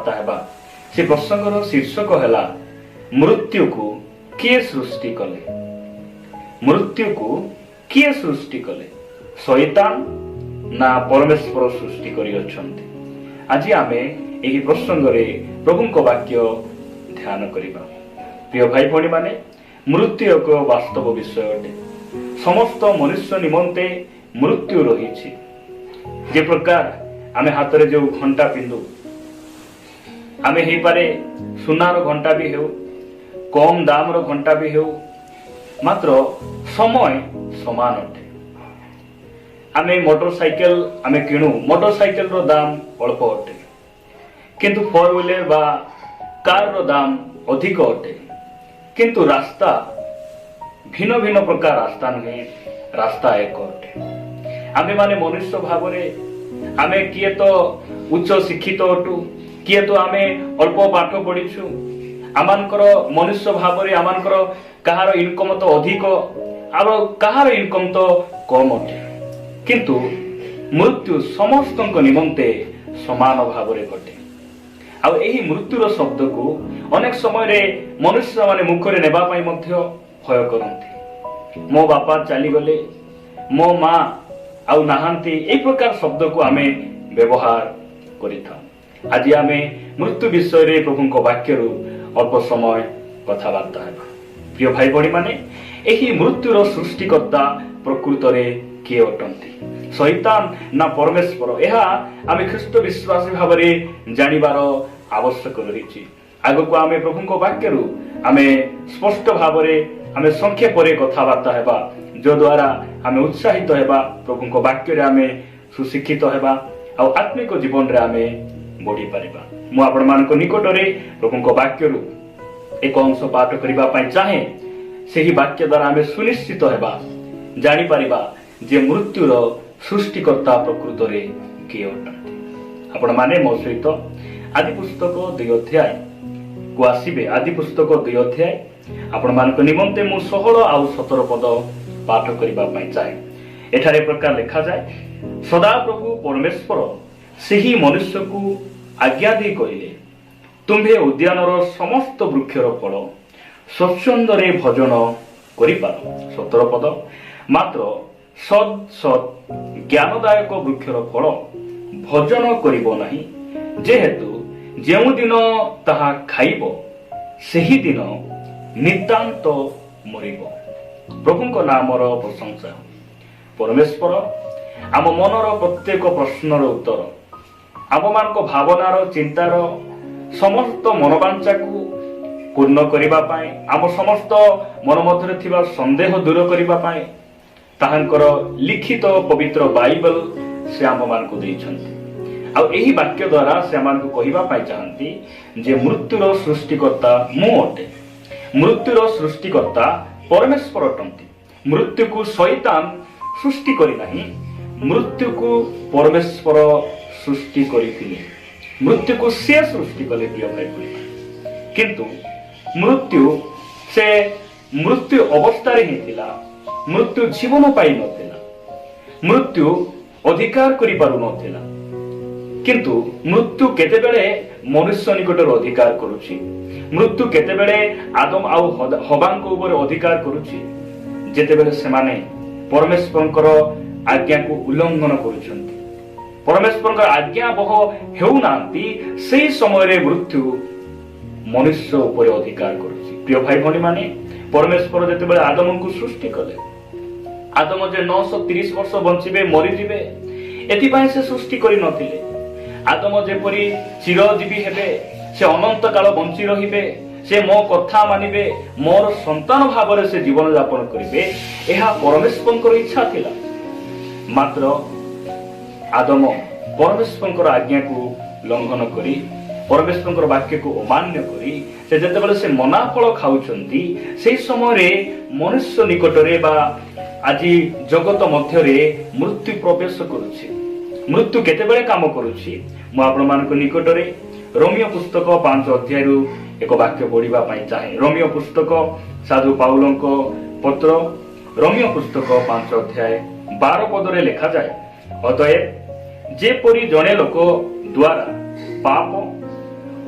कथबार्ता हेबा से प्रसंगर शीर्षक है मृत्यु को किए सृष्टि कले। मृत्यु को किए सृष्टि कले, शैतान ना परमेश्वर सृष्टि करि अछंती। आज आमे एही प्रसंग रे प्रभु को वाक्य ध्यान करिबा। प्रिय भाई भणी माने, मृत्यु एक वास्तव विषय अटे। समस्त मनुष्य निमंते मृत्यु रही। जे प्रकार आमे हाथ रे जो घंटा पिंधु, आमे ही पारे सुनार घंटा भी हेउ, कम दाम रो घंटा भी हेउ, मात्र समय समान अटे। आमे मोटरसाइकेल आमे किणु, मोटरसाइकेल रो दाम अल्प अटे, किंतु फोर व्हीलर बा कार रो दाम अधिक अटे। किंतु रास्ता भिन्न भिन्न प्रकार रास्ता नुहे, रास्ता एक अटे। आमे माने मनुष्य भाव रे आमे किए तो उच्च शिक्षित अटु, किए तो आमे अल्प पाठ पढ़ीछु। आमानकर मनुष्य भाव रे आमानकर कहार इनकम तो अधिक आरो कहार इनकम तो कम अटे। किंतु मृत्यु समस्तक निमंते समान भाव रे घटे। आ एही मृत्युर शब्द को अनेक समय रे मनुष्य माने मुखरे नेबा पई मध्य भय करंती। मो बापा चली गले, मो मां आउ नाहांती, ए प्रकार शब्द को आमे व्यवहार करिथा। आज आमे मृत्यु विषय रे प्रभु को वाक्य रु अल्प समय कथबार्ता हेबा। प्रिय भाई भणी माने, एही मृत्युर सृष्टिकर्ता प्रकृत रे किए अटंती, शैतान ना परमेश्वर? यह आमे ख्रीष्ट विश्वासी भाव रे जानिबार आवश्यक रही। आगो को आमे प्रभु को वाक्य रु आमे स्पष्ट भाव रे आमे संक्षेप रे कथबार्ता हेबा, जो द्वारा आमे उत्साहित हेबा, प्रभु को वाक्य रे आमे सुशिक्षित हेबा आ आत्मिक जीवन रे आमे बढ़ी पारिबा। मु आपण मान निकट रे प्रभु को वाक्य रु एक अंश पाठ करिबा पई चाहे, सेही वाक्य द्वारा आमे सुनिश्चित हेबा, जानि पारिबा जे मृत्युर सृष्टिकर्ता प्रकृत रे किए अटंती। आपण माने मो सहित आदि पुस्तक 2 अध्याय को आसीबे। आदि पुस्तक 2 अध्याय आपण मान निमंते मु 16 आ 17 पद पाठ करिबा पई चाहे। एठारे प्रकार लिखा जाय, सदा प्रभु परमेश्वर सेही मनुष्य को आज्ञा दी कहिले, तुम्भे उद्यानर समस्त वृक्षर फल स्वच्छंद रे भोजन करि पार। 17 पद, मात्र सद सद ज्ञानदायक वृक्षर फल भोजन करिबो नाही, जेहेतु जेउ दिन ताहा खाइबो सेही दिन नितांत मरिबो। प्रभु को नामर प्रशंसा। परमेश्वर आम मनर प्रत्येक प्रश्नर उत्तर, आम मान भावनार चिंतार समस्त मनोवांछा को पूर्ण करिबा पाए, आम समस्त मन मध्य थिबा संदेह दूर करिबा पाए ताहांकर लिखित पवित्र बाइबल से आम मान को देइछन्ति। आ एही वाक्य द्वारा से आम को कहिबा पाए चाहंती जे मृत्युर सृष्टिकर्ता मु अटे। मृत्युर सृष्टिकर्ता परमेश्वर अटंती। मृत्यु को शैतान सृष्टि करि नाही, मृत्यु को परमेश्वर सृष्टि करिथिले। मृत्यु को से सृष्टि कले। प्रिय भाई भणी, किंतु मृत्यु से मृत्यु अवस्था रे हिथिला, मृत्यु जीवन पाई नथिला, मृत्यु अधिकार करि पारु नथिला। किंतु मृत्यु केतेबेले मनुष्य निकटर अधिकार करूछि। मृत्यु केतेबेले आदम आउ हवांक ऊपर अधिकार करूछि, जेतेबेले सेमाने परमेश्वरंकर आज्ञा को उल्लंघन करूछन्ति, परमेश्वरंकर आज्ञा बह हेउ नांती, सेही समय रे मृत्यु मनुष्य ऊपर अधिकार करूछि। प्रिय भाई भणी माने, परमेश्वर जेतेबेले आदम को सृष्टि कले, आदम जे 930 वर्ष बंचिबे मरि जिबे एथि पई से सृष्टि करि नथिले। आदम जेपरि चिरजीवी हेबे, से अनंत काल बंची रहिबे, से मो कथा मानिबे, मोर संतान भाव रे से जीवन यापन करिबे, एहा परमेश्वरंकर इच्छा थिला। मात्र आदम परमेश्वरंकर आज्ञा को लंघन करी, परमेश्वरंकर वाक्य को अमान्य करी से जेतेबेले से मना फल खाउछंती, सेही समय रे मनुष्य निकट रे बा आजि जगत मध्य रे मृत्यु प्रवेश करूछि। मृत्यु केतेबेले काम करूछि? मु आपण मानक निकट रे रोमियो पुस्तक 5 अध्याय रु एक वाक्य पढ़िबा पई चाहे। रोमियो पुस्तक साधु पाउलंक पत्र, रोमियो पुस्तक 5 अध्याय 12 पद रे लिखा जाय, अतएव जेपरि जणे लोक द्वारा पाप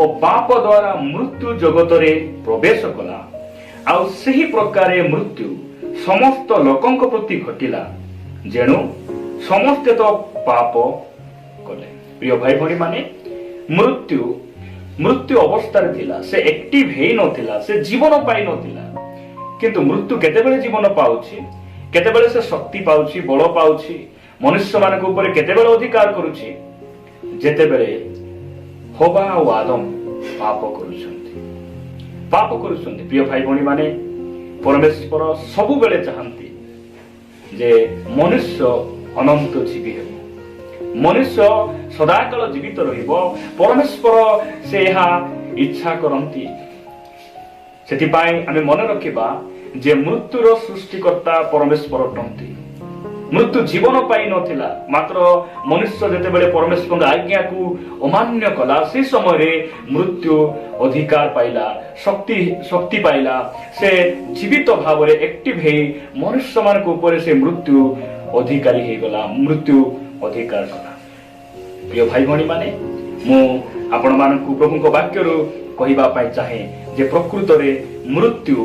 ଓ ପାପ ଦ୍ୱାରା ମୃତ୍ୟୁ ଜଗତରେ ପ୍ରବେଶ କଲା, ଆଉ ସେହି ପ୍ରକାରେ ମୃତ୍ୟୁ ସମସ୍ତ ଲୋକଙ୍କ ପ୍ରତି ଘଟିଲା, ଯେଣୁ ସମସ୍ତେ ତ ପାପ କଲେ। ପ୍ରିୟ ଭାଇ ଭଉଣୀ ମାନେ, ମୃତ୍ୟୁ ଅବସ୍ଥାରେ ଥିଲା, ସେ ଆକ୍ଟିଭ ହେଇନଥିଲା, ସେ ଜୀବନ ପାଇନଥିଲା। କିନ୍ତୁ ମୃତ୍ୟୁ କେତେବେଳେ ଜୀବନ ପାଉଛି, କେତେବେଳେ ସେ ଶକ୍ତି ପାଉଛି, ବଳ ପାଉଛି, ମନୁଷ୍ୟମାନଙ୍କ ଉପରେ କେତେବେଳେ ଅଧିକାର କରୁଛି? ଯେତେବେଳେ ହବା ଆଉ ଆଦମ ପାପ କରୁଛନ୍ତି। ପ୍ରିୟ ଭାଇ ଭଉଣୀ ମାନେ, ପରମେଶ୍ୱର ସବୁବେଳେ ଚାହାନ୍ତି ଯେ ମନୁଷ୍ୟ ଅନନ୍ତ ଜୀବୀ ହେବ, ମନୁଷ୍ୟ ସଦାକାଳ ଜୀବିତ ରହିବ। ପରମେଶ୍ୱର ସେ ଏହା ଇଚ୍ଛା କରନ୍ତି। ସେଥିପାଇଁ ଆମେ ମନେ ରଖିବା ଯେ ମୃତ୍ୟୁର ସୃଷ୍ଟିକର୍ତ୍ତା ପରମେଶ୍ୱର ଅଟନ୍ତି। ମୃତ୍ୟୁ ଜୀବନ ପାଇ ନଥିଲା, ମାତ୍ର ମନୁଷ୍ୟ ଯେତେବେଳେ ପରମେଶ୍ୱରଙ୍କ ଆଜ୍ଞାକୁ ଅମାନ୍ୟ କଲା, ସେ ସମୟରେ ମୃତ୍ୟୁ ଅଧିକାର ପାଇଲା, ଶକ୍ତି ପାଇଲା। ସେ ଜୀବିତ ଭାବରେ ଆକ୍ଟିଭ ହେଇ ମନୁଷ୍ୟମାନଙ୍କ ଉପରେ ସେ ମୃତ୍ୟୁ ଅଧିକାରୀ ହେଇଗଲା, ମୃତ୍ୟୁ ଅଧିକାର କଲା। ପ୍ରିୟ ଭାଇ ଭଉଣୀ ମାନେ, ମୁଁ ଆପଣମାନଙ୍କୁ ପ୍ରଭୁଙ୍କ ବାକ୍ୟରୁ କହିବା ପାଇଁ ଚାହେଁ ଯେ ପ୍ରକୃତରେ ମୃତ୍ୟୁ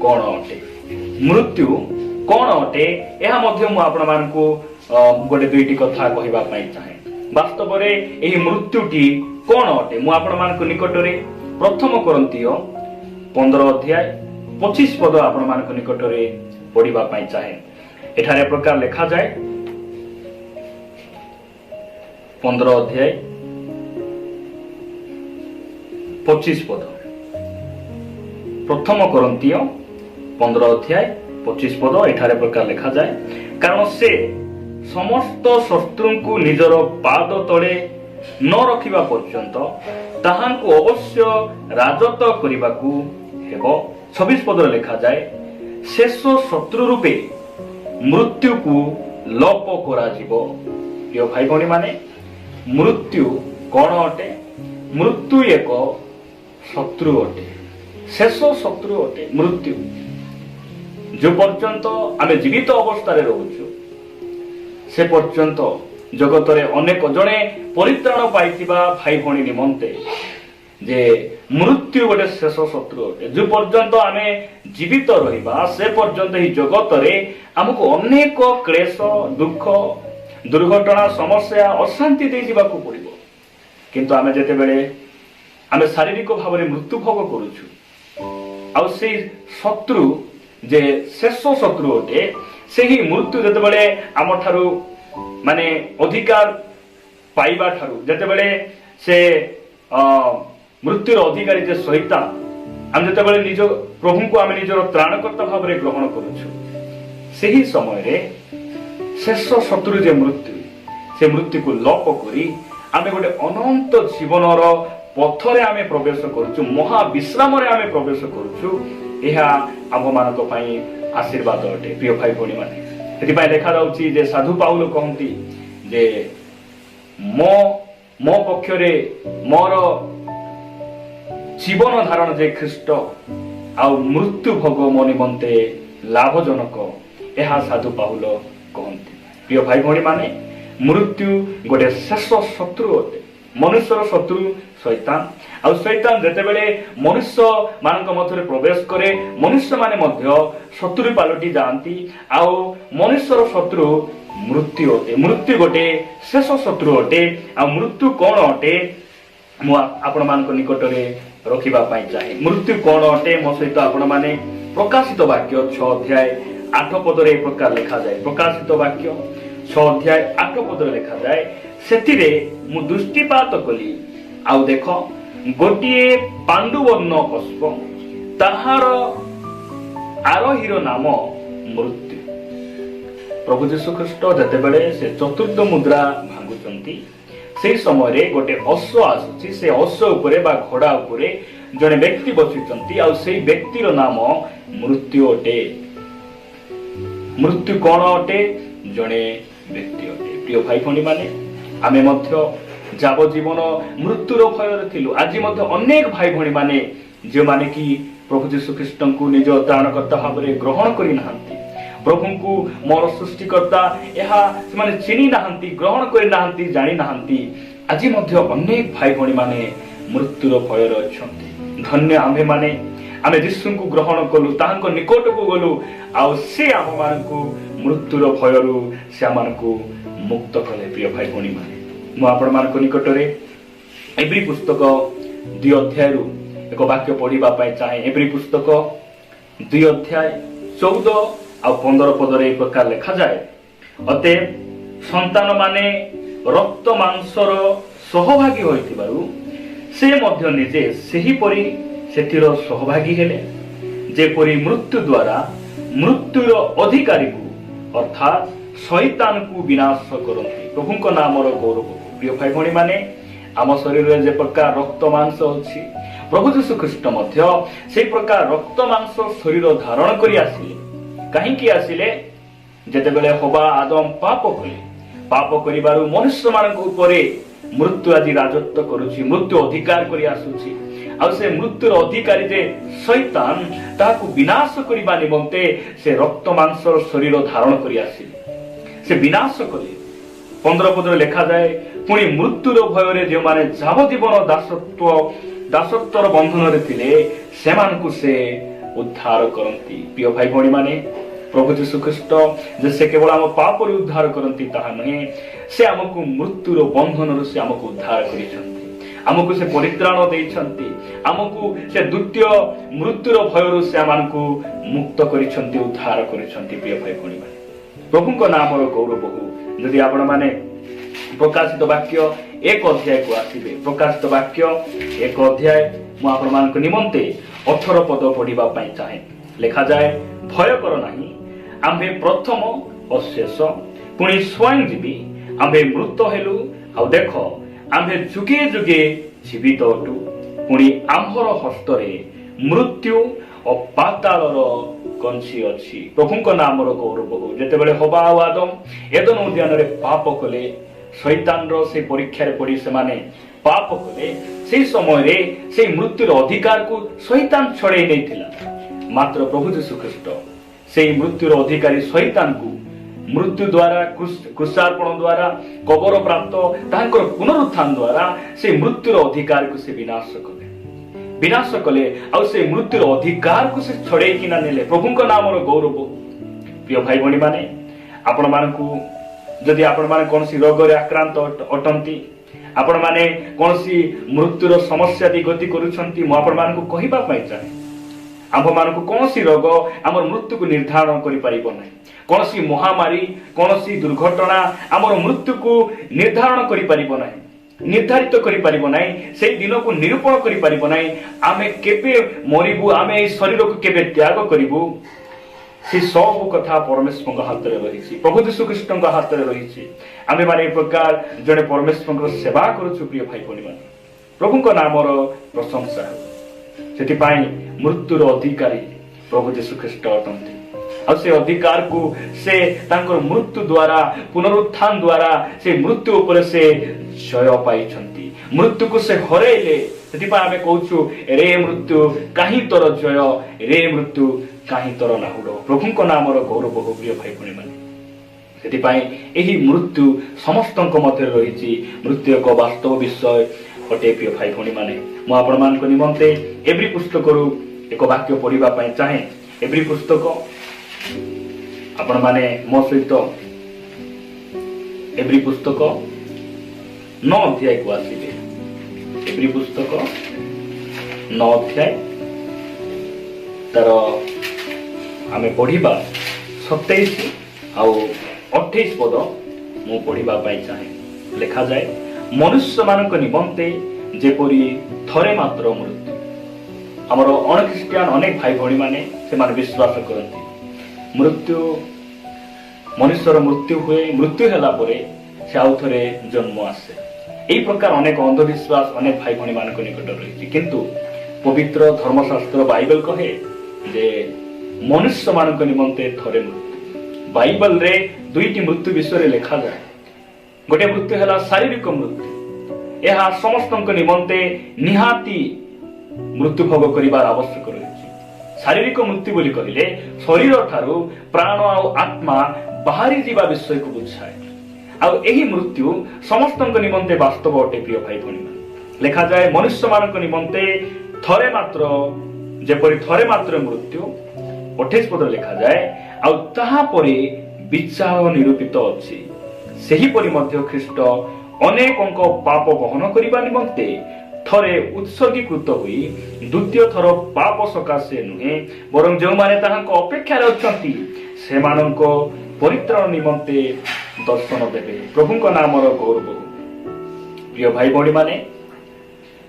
କଣ ଅଟେ। ମୃତ୍ୟୁ କଣ ଅଟେ ଏହା ମଧ୍ୟ ମୁଁ ଆପଣମାନଙ୍କୁ ଗୋଟେ ଦୁଇଟି କଥା କହିବା ପାଇଁ ଚାହେଁ। ବାସ୍ତବରେ ଏହି ମୃତ୍ୟୁଟି କଣ ଅଟେ ମୁଁ ଆପଣମାନଙ୍କ ନିକଟରେ ପ୍ରଥମ କରନ୍ତୀୟ 15 ଅଧ୍ୟାୟ 25 ପଦ ଆପଣମାନଙ୍କ ନିକଟରେ ପଢିବା ପାଇଁ ଚାହେଁ। ଏଠାରେ ପ୍ରକାର ଲେଖାଯାଏ, 15 ଅଧ୍ୟାୟ 25 ପଦ। ପ୍ରଥମ କରନ୍ତୀୟ 15 ଅଧ୍ୟାୟ 25 ପଦ ଏଠାରେ ପ୍ରକାର ଲେଖାଯାଏ, କାରଣ ସେ ସମସ୍ତ ଶତ୍ରୁଙ୍କୁ ନିଜର ପାଦ ତଳେ ନ ରଖିବା ପର୍ଯ୍ୟନ୍ତ ତାହାଙ୍କୁ ଅବଶ୍ୟ ରାଜତ୍ୱ କରିବାକୁ ହେବ। 26 ପଦରେ ଲେଖାଯାଏ, ଶେଷ ଶତ୍ରୁ ରୂପେ ମୃତ୍ୟୁକୁ ଲୋପ କରାଯିବ। ପ୍ରିୟ ଭାଇ ଭଉଣୀ ମାନେ, ମୃତ୍ୟୁ କଣ ଅଟେ? ମୃତ୍ୟୁ ଏକ ଶତ୍ରୁ ଅଟେ, ଶେଷ ଶତ୍ରୁ ଅଟେ ମୃତ୍ୟୁ। যে পর্যন্ত আমি জীবিত অবস্থায় রহুছু সে পর্যন্ত জগতরে অনেক জনে পরিত্রাণ পাইଥିବା ভাই ভনী নিমন্তে যে মৃত্যু গোটে শেষ শত্রু অটে। যে পর্যন্ত আমি জীবিত রহিবা সে পর্যন্ত এই জগতরে আমাকে অনেক ক্লেশ, দুঃখ, দুর্ঘটনা, সমস্যা, অশান্তি দিয়ে যাওয়া পড়িব। কিন্তু আমি যেতেবেলে আমি শারীরিক ভাবে মৃত্যু ভোগ করুছু, ଆଉ ସେଇ ଶତ୍ରୁ ଯେ ଶେଷ ଶତ୍ରୁ ଅଟେ, ସେହି ମୃତ୍ୟୁ ଯେତେବେଳେ ଆମ ଠାରୁ ମାନେ ଅଧିକାର ପାଇବା ଠାରୁ ଯେତେବେଳେ ସେ ମୃତ୍ୟୁର ଅଧିକାରୀ ଯେ ଶୈତାନ, ଆମେ ଯେତେବେଳେ ନିଜ ପ୍ରଭୁଙ୍କୁ ଆମେ ନିଜର ତ୍ରାଣକର୍ତ୍ତା ଭାବରେ ଗ୍ରହଣ କରୁଛୁ, ସେହି ସମୟରେ ଶେଷ ଶତ୍ରୁ ଯେ ମୃତ୍ୟୁ, ସେ ମୃତ୍ୟୁକୁ ଲୋପ କରି ଆମେ ଗୋଟେ ଅନନ୍ତ ଜୀବନର ପଥରେ ଆମେ ପ୍ରବେଶ କରୁଛୁ, ମହାବିଶ୍ରାମରେ ଆମେ ପ୍ରବେଶ କରୁଛୁ। ଏହା ଆମମାନଙ୍କ ପାଇଁ ଆଶୀର୍ବାଦ ଅଟେ। ପ୍ରିୟ ଭାଇ ଭଉଣୀ ମାନେ, ସେଥିପାଇଁ ଲେଖାଯାଉଛି ଯେ ସାଧୁ ପାଉଲ କହନ୍ତି ଯେ ମୋ ପକ୍ଷରେ ମୋର ଜୀବନ ଧାରଣ ଯେ ଖ୍ରୀଷ୍ଟ, ଆଉ ମୃତ୍ୟୁ ଭୋଗ ମୋ ନିମନ୍ତେ ଲାଭଜନକ, ଏହା ସାଧୁ ପାଉଲ କହନ୍ତି। ପ୍ରିୟ ଭାଇ ଭଉଣୀ ମାନେ, ମୃତ୍ୟୁ ଗୋଟେ ଶେଷ ଶତ୍ରୁ ଅଟେ, ମନୁଷ୍ୟର ଶତ୍ରୁ ଶୈତାନ। ଆଉ ଶୈତାନ ଯେତେବେଳେ ମନୁଷ୍ୟ ମାନଙ୍କ ମଧ୍ୟରେ ପ୍ରବେଶ କରେ, ମନୁଷ୍ୟ ମାନେ ମଧ୍ୟ ଶତ୍ରୁ ପାଲଟି ଯାଆନ୍ତି। ଆଉ ମନୁଷ୍ୟର ଶତ୍ରୁ ମୃତ୍ୟୁ ଅଟେ। ମୃତ୍ୟୁ ଗୋଟେ ଶେଷ ଶତ୍ରୁ ଅଟେ। ଆଉ ମୃତ୍ୟୁ କଣ ଅଟେ ମୁଁ ଆପଣମାନଙ୍କ ନିକଟରେ ରଖିବା ପାଇଁ ଚାହେଁ। ମୃତ୍ୟୁ କଣ ଅଟେ ମୋ ସହିତ ଆପଣ ମାନେ ପ୍ରକାଶିତ ବାକ୍ୟ 6 ଅଧ୍ୟାୟ 8 ପଦରେ ଏ ପ୍ରକାର ଲେଖାଯାଏ। ପ୍ରକାଶିତ ବାକ୍ୟ 6 ଅଧ୍ୟାୟ 8 ପଦରେ ଲେଖାଯାଏ, ସେଥିରେ ମୁଁ ଦୃଷ୍ଟିପାତ କଲି, ଆଉ ଦେଖ ଗୋଟିଏ ପାଣ୍ଡୁବର୍ଣ୍ଣ ଅଶ୍ବ, ତାହାର ଆରୋହୀର ନାମ ମୃତ୍ୟୁ। ପ୍ରଭୁ ଯୀଶୁ ଖ୍ରୀଷ୍ଟ ଯେତେବେଳେ ସେ ଚତୁର୍ଥ ମୁଦ୍ରା ଭାଙ୍ଗୁଛନ୍ତି, ସେହି ସମୟରେ ଗୋଟେ ଅଶ୍ବ ଆସୁଛି। ସେ ଅଶ୍ବ ଉପରେ ବା ଘୋଡା ଉପରେ ଜଣେ ବ୍ୟକ୍ତି ବସିଛନ୍ତି, ଆଉ ସେଇ ବ୍ୟକ୍ତିର ନାମ ମୃତ୍ୟୁ ଅଟେ। ମୃତ୍ୟୁ କଣ ଅଟେ? ଜଣେ ବ୍ୟକ୍ତି ଅଟେ। ପ୍ରିୟ ଭାଇ ଭଉଣୀ ମାନେ, ଆମେ ମଧ୍ୟ ଯାବଜୀବନ ମୃତ୍ୟୁର ଭୟରେ ଥିଲୁ। ଆଜି ମଧ୍ୟ ଅନେକ ଭାଇ ଭଉଣୀ ମାନେ ଯେଉଁମାନେ କି ପ୍ରଭୁ ଯୀଶୁ ଖ୍ରୀଷ୍ଟଙ୍କୁ ନିଜ ତ୍ରାଣକର୍ତ୍ତା ଭାବରେ ଗ୍ରହଣ କରିନାହାନ୍ତି, ପ୍ରଭୁଙ୍କୁ ମୋର ସୃଷ୍ଟିକର୍ତ୍ତା ଏହା ସେମାନେ ଚିହ୍ନି ନାହାନ୍ତି, ଗ୍ରହଣ କରିନାହାନ୍ତି, ଜାଣିନାହାନ୍ତି। ଆଜି ମଧ୍ୟ ଅନେକ ଭାଇ ଭଉଣୀ ମାନେ ମୃତ୍ୟୁର ଭୟରେ ଅଛନ୍ତି। ଧନ୍ୟ ଆମ୍ଭେମାନେ, ଆମେ ଯୀଶୁଙ୍କୁ ଗ୍ରହଣ କଲୁ, ତାହାଙ୍କ ନିକଟକୁ ଗଲୁ, ଆଉ ସେ ଆମମାନଙ୍କୁ ମୃତ୍ୟୁର ଭୟରୁ ସେ ଆମମାନଙ୍କୁ ମୁକ୍ତ କଲେ। ପ୍ରିୟ ଭାଇ ଭଉଣୀମାନେ, ମୁଁ ଆପଣମାନଙ୍କ ନିକଟରେ ଏବ୍ରୀ ପୁସ୍ତକ 2 ଅଧ୍ୟାୟରୁ ଏକ ବାକ୍ୟ ପଢିବା ପାଇଁ ଚାହେଁ। ଏବ୍ରୀ ପୁସ୍ତକ 2 ଅଧ୍ୟାୟ 14 ଆଉ 15 ପଦରେ ଏହି ପ୍ରକାର ଲେଖାଯାଏ, ଅତଏବ ସନ୍ତାନ ମାନେ ରକ୍ତ ମାଂସର ସହଭାଗୀ ହୋଇଥିବାରୁ ସେ ମଧ୍ୟ ନିଜେ ସେହିପରି ସେଥିର ସହଭାଗୀ ହେଲେ, ଯେପରି ମୃତ୍ୟୁ ଦ୍ୱାରା ମୃତ୍ୟୁର ଅଧିକାରୀକୁ ଅର୍ଥାତ୍ ଶୈତାନକୁ ବିନାଶ କରନ୍ତି। ପ୍ରଭୁଙ୍କ ନାମର ଗୌରବ। ପ୍ରିୟ ଭାଇ ଭଉଣୀମାନେ, ଆମ ଶରୀରରେ ଯେ ପ୍ରକାର ରକ୍ତ ମାଂସ ଅଛି, ପ୍ରଭୁ ଯୀଶୁ ଖ୍ରୀଷ୍ଟ ମଧ୍ୟ ସେହି ପ୍ରକାର ରକ୍ତ ମାଂସ ଶରୀର ଧାରଣ କରି ଆସିଲେ। କାହିଁକି ଆସିଲେ? ଯେତେବେଳେ ହବା ଆଦମ ପାପ କଲେ, ପାପ କରିବାରୁ ମନୁଷ୍ୟମାନଙ୍କ ଉପରେ ମୃତ୍ୟୁ ଆଜି ରାଜତ୍ୱ କରୁଛି, ମୃତ୍ୟୁ ଅଧିକାର କରି ଆସୁଛି। ଆଉ ସେ ମୃତ୍ୟୁର ଅଧିକାରୀ ଯେ ଶୈତାନ, ତାହାକୁ ବିନାଶ କରିବା ନିମନ୍ତେ ସେ ରକ୍ତ ମାଂସର ଶରୀର ଧାରଣ କରି ଆସିଲେ, ସେ ବିନାଶ କଲେ। 15 ପଦରେ ଲେଖାଯାଏ, ପୁଣି ମୃତ୍ୟୁର ଭୟରେ ଯେଉଁମାନେ ଯାବଜୀବନ ଦାସତ୍ୱର ବନ୍ଧନରେ ଥିଲେ ସେମାନଙ୍କୁ ସେ ଉଦ୍ଧାର କରନ୍ତି। ପ୍ରିୟ ଭାଇ ଭଉଣୀମାନେ, ପ୍ରଭୁ ଯୀଶୁ ଖ୍ରୀଷ୍ଟ ଯେ ସେ କେବଳ ଆମ ପାପରୁ ଉଦ୍ଧାର କରନ୍ତି ତାହା ନୁହେଁ, ସେ ଆମକୁ ମୃତ୍ୟୁର ବନ୍ଧନରୁ ସେ ଆମକୁ ଉଦ୍ଧାର କରିଛନ୍ତି, ଆମକୁ ସେ ପରିତ୍ରାଣ ଦେଇଛନ୍ତି, ଆମକୁ ସେ ଦ୍ୱିତୀୟ ମୃତ୍ୟୁର ଭୟରୁ ସେ ଆମକୁ ମୁକ୍ତ କରିଛନ୍ତି, ଉଦ୍ଧାର କରିଛନ୍ତି। ପ୍ରିୟ ଭାଇ ଭଉଣୀମାନେ, ପ୍ରଭୁଙ୍କ ନାମର ଗୌରବ ହଉ। ଯଦି ଆପଣମାନେ ପ୍ରକାଶିତ ବାକ୍ୟ 1 ଅଧ୍ୟାୟକୁ ଆସିବେ, ପ୍ରକାଶିତ ବାକ୍ୟ 1 ଅଧ୍ୟାୟ ମୁଁ ଆପଣମାନଙ୍କ ନିମନ୍ତେ 18 ପଦ ପଢିବା ପାଇଁ ଚାହେଁ। ଲେଖାଯାଏ, ଭୟ କର ନାହିଁ, ଆମ୍ଭେ ପ୍ରଥମ ଓ ଶେଷ, ପୁଣି ସ୍ୱୟଂ ଜୀବୀ, ଆମ୍ଭେ ମୃତ ହେଲୁ, ଆଉ ଦେଖ ଆମ୍ଭେ ଯୁଗେ ଯୁଗେ ଜୀବିତ ଅଟୁ। ପୁଣି ଆମ୍ଭର ହସ୍ତରେ ମୃତ୍ୟୁ ଓ ପାତାଳର କଞ୍ଚି ଅଛି। ପ୍ରଭୁଙ୍କ ନାମର ଗୌରବ ହଉ। ଯେତେବେଳେ ହବା ଆଉ ଆଦମ ଏଦନ ଉଦ୍ୟାନରେ ପାପ କଲେ, ଶୈତାନର ସେ ପରୀକ୍ଷାରେ ପଡି ସେମାନେ ପାପ କଲେ, ସେହି ସମୟରେ ସେହି ମୃତ୍ୟୁର ଅଧିକାରକୁ ଶୈତାନ ଛଡେଇ ନେଇଥିଲା। ମାତ୍ର ପ୍ରଭୁ ଯୀଶୁ ଖ୍ରୀଷ୍ଟ ସେହି ମୃତ୍ୟୁର ଅଧିକାରୀ ଶୈତାନକୁ ମୃତ୍ୟୁ ଦ୍ୱାରା, କୃଷାର୍ପଣ ଦ୍ୱାରା, କବର ପ୍ରାପ୍ତ ତାଙ୍କର ପୁନରୁତ୍ଥାନ ଦ୍ୱାରା ସେ ମୃତ୍ୟୁର ଅଧିକାରକୁ ସେ ବିନାଶ କଲେ ଆଉ ସେ ମୃତ୍ୟୁର ଅଧିକାରକୁ ସେ ଛଡେଇକିନା ନେଲେ। ପ୍ରଭୁଙ୍କ ନାମର ଗୌରବ। ପ୍ରିୟ ଭାଇ ଭଉଣୀମାନେ, ଆପଣମାନଙ୍କୁ ଯଦି ଆପଣମାନେ କୌଣସି ରୋଗରେ ଆକ୍ରାନ୍ତ ଅଟନ୍ତି, ଆପଣମାନେ କୌଣସି ମୃତ୍ୟୁର ସମସ୍ୟା ଦେଇ ଗତି କରୁଛନ୍ତି, ମୁଁ ଆପଣମାନଙ୍କୁ କହିବା ପାଇଁ ଚାହେଁ, ଆମ୍ଭମାନଙ୍କୁ କୌଣସି ରୋଗ ଆମର ମୃତ୍ୟୁକୁ ନିର୍ଦ୍ଧାରଣ କରିପାରିବ ନାହିଁ। କୌଣସି ମହାମାରୀ, କୌଣସି ଦୁର୍ଘଟଣା ଆମର ମୃତ୍ୟୁକୁ ନିର୍ଦ୍ଧାରଣ କରିପାରିବ ନାହିଁ, ନିର୍ଦ୍ଧାରିତ କରିପାରିବ ନାହିଁ, ସେଇ ଦିନକୁ ନିରୂପଣ କରିପାରିବ ନାହିଁ। ଆମେ କେବେ ମରିବୁ, ଆମେ ଏହି ଶରୀରକୁ କେବେ ତ୍ୟାଗ କରିବୁ, ସେ ସବୁ କଥା ପରମେଶ୍ୱରଙ୍କ ହାତରେ ରହିଛି, ପ୍ରଭୁ ଯୀଶୁ ଖ୍ରୀଷ୍ଟଙ୍କ ହାତରେ ରହିଛି। ଆମେମାନେ ଏ ପ୍ରକାର ଜଣେ ପରମେଶ୍ୱରଙ୍କର ସେବା କରୁଛୁ। ପ୍ରିୟ ଭାଇ ଭଉଣୀମାନେ, ପ୍ରଭୁଙ୍କ ନାମର ପ୍ରଶଂସା ହେଉ। ସେଥିପାଇଁ ମୃତ୍ୟୁର ଅଧିକାରୀ ପ୍ରଭୁ ଯୀଶୁ ଖ୍ରୀଷ୍ଟ ଅଟନ୍ତି, ଆଉ ସେ ଅଧିକାରକୁ ସେ ତାଙ୍କର ମୃତ୍ୟୁ ଦ୍ୱାରା, ପୁନରୁତ୍ଥାନ ଦ୍ୱାରା ସେ ମୃତ୍ୟୁ ଉପରେ ସେ ଜୟ ପାଇଛନ୍ତି, ମୃତ୍ୟୁକୁ ସେ ହରେଇଲେ। ସେଥିପାଇଁ ଆମେ କହୁଛୁ, ରେ ମୃତ୍ୟୁ କାହିଁ ତୋର ଜୟ, ରେ ମୃତ୍ୟୁ କାହିଁ ତୋର ନାହୁଡ। ପ୍ରଭୁଙ୍କ ନାମର ଗୌରବ ହଉ। ପ୍ରିୟ ଭାଇ ଭଉଣୀମାନେ, ସେଥିପାଇଁ ଏହି ମୃତ୍ୟୁ ସମସ୍ତଙ୍କ ମଧ୍ୟରେ ରହିଛି। ମୃତ୍ୟୁ ଏକ ବାସ୍ତବ ବିଷୟ ଅଟେ। ପ୍ରିୟ ଭାଇ ଭଉଣୀମାନେ, ମୁଁ ଆପଣମାନଙ୍କ ନିମନ୍ତେ ଏବ୍ରୀ ପୁସ୍ତକରୁ ଏକ ବାକ୍ୟ ପଢିବା ପାଇଁ ଚାହେଁ। ଏବ୍ରୀ ପୁସ୍ତକ, ଆପଣମାନେ ମୋ ସହିତ ଏବ୍ରୀ ପୁସ୍ତକ 9 ଅଧ୍ୟାୟକୁ ଆସିବେ। ଏବ୍ରୀ ପୁସ୍ତକ 9 ଅଧ୍ୟାୟ ତାର ଆମେ ପଢିବା 27 ଆଉ 28 ପଦ ମୁଁ ପଢିବା ପାଇଁ ଚାହେଁ। ଲେଖାଯାଏ, ମନୁଷ୍ୟମାନଙ୍କ ନିମନ୍ତେ ଯେପରି ଥରେ ମାତ୍ର ମୃତ୍ୟୁ। ଆମର ଅଣଖ୍ରୀଷ୍ଟିଆନ ଅନେକ ଭାଇ ଭଉଣୀମାନେ ସେମାନେ ବିଶ୍ୱାସ କରନ୍ତି ମୃତ୍ୟୁ, ମନୁଷ୍ୟର ମୃତ୍ୟୁ ହୁଏ, ମୃତ୍ୟୁ ହେଲା ପରେ ସେ ଆଉ ଥରେ ଜନ୍ମ ଆସେ। এই প্রকার অনেক অন্ধবিশ্বাস অনেক ভাই ভী মান নিকট রয়েছে, কিন্তু পবিত্র ধর্মশাস্ত্র বাইবেল কহে যে মনুষ্য মান নিমন্তে থরে মৃত্যু। বাইবেল রে দুইটি মৃত্যু বিষয়ে লেখা যায়। গোটে মৃত্যু হল শারীরিক মৃত্যু, ଏହା ସମସ୍ତଙ୍କ ନିମନ୍ତେ ନିହାତି ମୃତ୍ୟୁ ଭୋଗ କରିବାର ଆବଶ୍ୟକ ରହିଛି। ଶାରୀରିକ ମୃତ୍ୟୁ ବୋଲି କହିଲେ ଶରୀର ଠାରୁ ପ୍ରାଣ ଆଉ ଆତ୍ମା ବାହାରି ଯିବା ବିଷୟକୁ ବୁଝାଏ। ଆଉ ଏହି ମୃତ୍ୟୁ ସମସ୍ତଙ୍କ ନିମନ୍ତେ ବାସ୍ତବ ଅଟେ। ପ୍ରିୟ ଭାଇ ଭଉଣୀମାନେ, ଲେଖାଯାଏ ମନୁଷ୍ୟମାନଙ୍କ ନିମନ୍ତେ ଥରେ ମାତ୍ର ଯେପରି ଥରେ ମାତ୍ର ମୃତ୍ୟୁ 28 ପଦରେ ଲେଖାଯାଏ ଆଉ ତାହାପରେ ବିଚାର ନିରୂପିତ ଅଛି ସେହିପରି ମଧ୍ୟ ଖ୍ରୀଷ୍ଟ ଅନେକଙ୍କ ପାପ ବହନ କରିବା ନିମନ୍ତେ ଥରେ ଉତ୍ସର୍ଗୀକୃତ ହୋଇ ଦ୍ୱିତୀୟ ଥର ପାପ ସକାଶେ ନୁହେଁ ବରଂ ଯେଉଁମାନେ ତାହାଙ୍କ ଅପେକ୍ଷାରେ ଅଛନ୍ତି ସେମାନଙ୍କ ପରିତ୍ରାଣ ନିମନ୍ତେ ଦର୍ଶନ ଦେବେ। ପ୍ରଭୁଙ୍କ ନାମର ଗୌରବ। ପ୍ରିୟ ଭାଇ ଭଉଣୀମାନେ,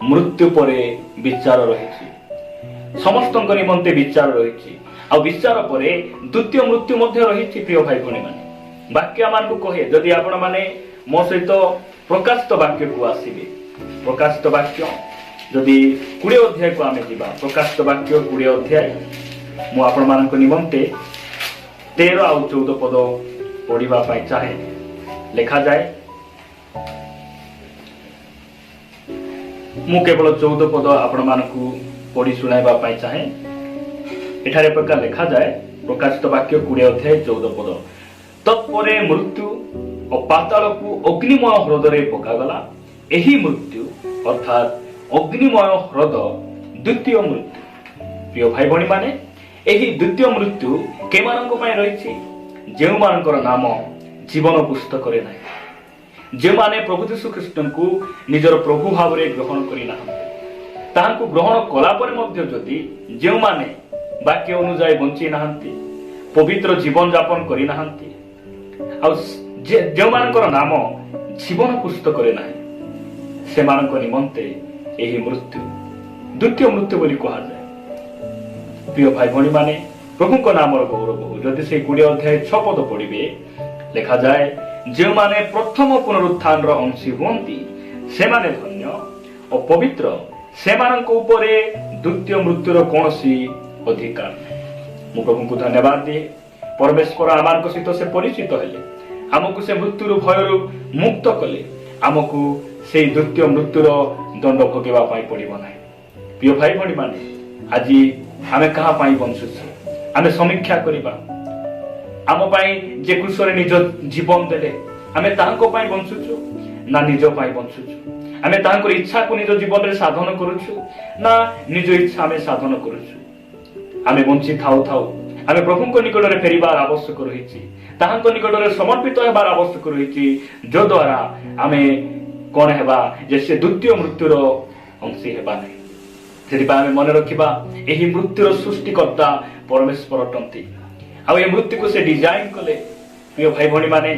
ମୃତ୍ୟୁ ପରେ ବିଚାର ରହିଛି, ସମସ୍ତଙ୍କ ନିମନ୍ତେ ବିଚାର ରହିଛି ଆଉ ବିଚାର ପରେ ଦ୍ୱିତୀୟ ମୃତ୍ୟୁ ମଧ୍ୟ ରହିଛି। ପ୍ରିୟ ଭାଇ ଭଉଣୀମାନେ, ବାକ୍ୟ ଆମମାନଙ୍କୁ କହେ, ଯଦି ଆପଣମାନେ ମୋ ସହିତ ପ୍ରକାଶିତ ବାକ୍ୟକୁ ଆସିବେ, ପ୍ରକାଶିତ ବାକ୍ୟ ଯଦି 20 ଅଧ୍ୟାୟକୁ ଆମେ ଯିବା, ପ୍ରକାଶିତ ବାକ୍ୟ 20 ଅଧ୍ୟାୟ ମୁଁ ଆପଣମାନଙ୍କ ନିମନ୍ତେ 13 ଆଉ 14 ପଦ ପଢିବା ପାଇଁ ଚାହେଁ। ଲେଖାଯାଏ, ମୁଁ କେବଳ 14 ପଦ ଆପଣମାନଙ୍କୁ ପଢି ଶୁଣାଇବା ପାଇଁ ଚାହେଁ। ଏଠାରେ ପ୍ରକାର ଲେଖାଯାଏ, ପ୍ରକାଶିତ ବାକ୍ୟ 20 ଅଧ୍ୟାୟ 14 ପଦ, ତତ୍ପରେ ମୃତ୍ୟୁ ଓ ପାତାଳକୁ ଅଗ୍ନିମୟ ହ୍ରଦରେ ପକାଗଲା। ଏହି ମୃତ୍ୟୁ ଅର୍ଥାତ୍ ଅଗ୍ନିମୟ ହ୍ରଦ ଦ୍ୱିତୀୟ ମୃତ୍ୟୁ। ପ୍ରିୟ ଭାଇ ଭଉଣୀମାନେ, ଏହି ଦ୍ୱିତୀୟ ମୃତ୍ୟୁ କେମାନଙ୍କ ପାଇଁ ରହିଛି? ଯେଉଁମାନଙ୍କର ନାମ ଜୀବନ ପୁସ୍ତକରେ ନାହିଁ, ଯେଉଁମାନେ ପ୍ରଭୁ ଯୀଶୁ ଖ୍ରୀଷ୍ଟଙ୍କୁ ନିଜର ପ୍ରଭୁ ଭାବରେ ଗ୍ରହଣ କରିନାହାନ୍ତି। ତାହାଙ୍କୁ ଗ୍ରହଣ କଲା ପରେ ମଧ୍ୟ ଯଦି ଯେଉଁମାନେ ବାକ୍ୟ ଅନୁଯାୟୀ ବଞ୍ଚି ନାହାନ୍ତି, ପବିତ୍ର ଜୀବନ ଯାପନ କରିନାହାନ୍ତି ଆଉ ଯେଉଁମାନଙ୍କର ନାମ ଜୀବନ ପୁସ୍ତକରେ ନାହିଁ, ସେମାନଙ୍କ ନିମନ୍ତେ ଏହି ମୃତ୍ୟୁ ଦ୍ୱିତୀୟ ମୃତ୍ୟୁ ବୋଲି କୁହାଯାଏ। ପ୍ରିୟ ଭାଇ ଭଉଣୀମାନେ, ପ୍ରଭୁଙ୍କ ନାମର ଗୌରବ। ଯଦି ସେଇ 20 ଅଧ୍ୟାୟ 6 ପଦ ପଢିବେ, ଲେଖାଯାଏ, ଯେଉଁମାନେ ପ୍ରଥମ ପୁନରୁତ୍ଥାନର ଅଂଶୀ ହୁଅନ୍ତି ସେମାନେ ଧନ୍ୟ ଓ ପବିତ୍ର, ସେମାନଙ୍କ ଉପରେ ଦ୍ୱିତୀୟ ମୃତ୍ୟୁର କୌଣସି ଅଧିକାର ନାହିଁ। ମୁଁ ପ୍ରଭୁଙ୍କୁ ଧନ୍ୟବାଦ ଦିଏ। ପରମେଶ୍ୱର ଆମମାନଙ୍କ ସହିତ ସେ ପରିଚିତ ହେଲେ, ଆମକୁ ସେ ମୃତ୍ୟୁର ଭୟରୁ ମୁକ୍ତ କଲେ, ଆମକୁ ସେଇ ଦ୍ୱିତୀୟ ମୃତ୍ୟୁର ଦଣ୍ଡ ଭୋଗିବା ପାଇଁ ପଡିବ ନାହିଁ। ପ୍ରିୟ ଭାଇ ଭଉଣୀମାନେ, ଆଜି ଆମେ କାହା ପାଇଁ ବଞ୍ଚୁଛୁ? ଆମେ ସମୀକ୍ଷା କରିବା। ଆମ ପାଇଁ ଯେ କୃଷରେ ନିଜ ଜୀବନ ଦେଲେ, ଆମେ ତାହାଙ୍କ ପାଇଁ ବଞ୍ଚୁଛୁ ନା ନିଜ ପାଇଁ ବଞ୍ଚୁଛୁ? ଆମେ ତାହାଙ୍କର ଇଚ୍ଛାକୁ ନିଜ ଜୀବନରେ ସାଧନ କରୁଛୁ ନା ନିଜ ଇଚ୍ଛା ଆମେ ସାଧନ କରୁଛୁ? ଆମେ ବଞ୍ଚି ଥାଉ ଥାଉ ଆମେ ପ୍ରଭୁଙ୍କ ନିକଟରେ ଫେରିବାର ଆବଶ୍ୟକ ରହିଛି, ତାହାଙ୍କ ନିକଟରେ ସମର୍ପିତ ହେବାର ଆବଶ୍ୟକ ରହିଛି, ଯଦ୍ୱାରା ଆମେ କଣ ହେବା, ଯେ ସେ ଦ୍ୱିତୀୟ ମୃତ୍ୟୁର ଅଂଶୀ ହେବା ନାହିଁ। ସେଥିପାଇଁ ଆମେ ମନେ ରଖିବା, ଏହି ମୃତ୍ୟୁର ସୃଷ୍ଟିକର୍ତ୍ତା ପରମେଶ୍ୱର ଅଟନ୍ତି ଆଉ ଏ ମୃତ୍ୟୁକୁ ସେ ଡିଜାଇନ କଲେ। ପ୍ରିୟ ଭାଇ ଭଉଣୀମାନେ,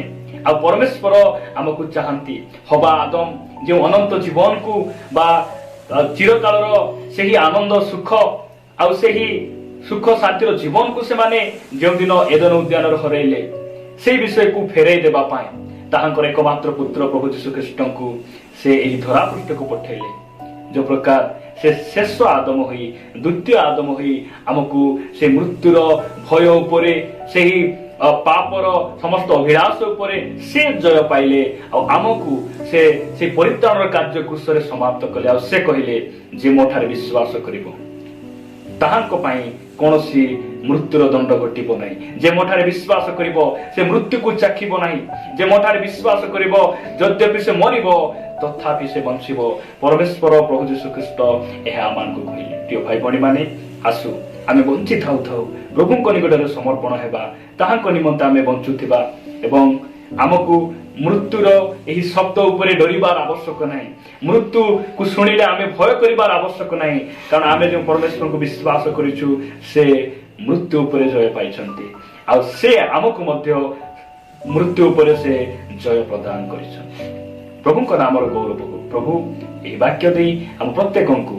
ଆଉ ପରମେଶ୍ୱର ଆମକୁ ଚାହାନ୍ତି ହବା ଆଦମ ଯେଉଁ ଅନନ୍ତ ଜୀବନକୁ ବା ଚିରକାଳର ସେହି ଆନନ୍ଦ ସୁଖ ଆଉ ସେହି ସୁଖ ଶାନ୍ତିର ଜୀବନକୁ ସେମାନେ ଯେଉଁଦିନ ଏଦନ ଉଦ୍ୟାନରେ ହରାଇଲେ, ସେହି ବିଷୟକୁ ଫେରାଇ ଦେବା ପାଇଁ ତାହାଙ୍କର ଏକମାତ୍ର ପୁତ୍ର ପ୍ରଭୁ ଯୀଶୁ ଖ୍ରୀଷ୍ଟଙ୍କୁ ସେ ଏହି ଧରାପୃଷ୍ଠକୁ ପଠାଇଲେ। ଯେଉଁ ପ୍ରକାର ସେ ଶେଷ ଆଦମ ହୋଇ, ଦ୍ୱିତୀୟ ଆଦମ ହୋଇ ଆମକୁ ସେ ମୃତ୍ୟୁର ଭୟ ଉପରେ, ସେହି ପାପର ସମସ୍ତ ଅଭିଳାଷ ଉପରେ ସେ ଜୟ ପାଇଲେ ଆଉ ଆମକୁ ସେ ପରିତ୍ରାଣର କାର୍ଯ୍ୟ କୃଷରେ ସମାପ୍ତ କଲେ। ଆଉ ସେ କହିଲେ, ଯେ ମୋ ଠାରେ ବିଶ୍ୱାସ କରିବ ତାହାଙ୍କ ପାଇଁ କୌଣସି ମୃତ୍ୟୁର ଦଣ୍ଡ ଘଟିବ ନାହିଁ। ଯେ ମୋ ଠାରେ ବିଶ୍ୱାସ କରିବ ସେ ମୃତ୍ୟୁକୁ ଚାଖିବ ନାହିଁ। ଯେ ମୋ ଠାରେ ବିଶ୍ୱାସ କରିବ ଯଦ୍ୟପି ସେ ମରିବ ତଥାପି ସେ ବଞ୍ଚିବ। ପରମେଶ୍ୱର ପ୍ରଭୁ ଯୀଶୁ ଖ୍ରୀଷ୍ଟ ଏହା ଆମମାନଙ୍କୁ କହିଲେ। ପ୍ରିୟ ଭାଇ ଭଉଣୀମାନେ, ଆସୁ ଆମେ ବଞ୍ଚି ଥାଉ ଥାଉ ପ୍ରଭୁଙ୍କ ନିକଟରେ ସମର୍ପଣ ହେବା, ତାହାଙ୍କ ନିମନ୍ତେ ଆମେ ବଞ୍ଚୁଥିବା ଏବଂ ଆମକୁ ମୃତ୍ୟୁର ଏହି ଶବ୍ଦ ଉପରେ ଡରିବାର ଆବଶ୍ୟକ ନାହିଁ। ମୃତ୍ୟୁକୁ ଶୁଣିଲେ ଆମେ ଭୟ କରିବାର ଆବଶ୍ୟକ ନାହିଁ, କାରଣ ଆମେ ଯେଉଁ ପରମେଶ୍ୱରଙ୍କୁ ବିଶ୍ୱାସ କରିଛୁ ସେ ମୃତ୍ୟୁ ଉପରେ ଜୟ ପାଇଛନ୍ତି ଆଉ ସେ ଆମକୁ ମଧ୍ୟ ମୃତ୍ୟୁ ଉପରେ ସେ ଜୟ ପ୍ରଦାନ କରିଛନ୍ତି। ପ୍ରଭୁଙ୍କ ନାମର ଗୌରବ। ପ୍ରଭୁ ଏହି ବାକ୍ୟ ଦେଇ ଆମ ପ୍ରତ୍ୟେକଙ୍କୁ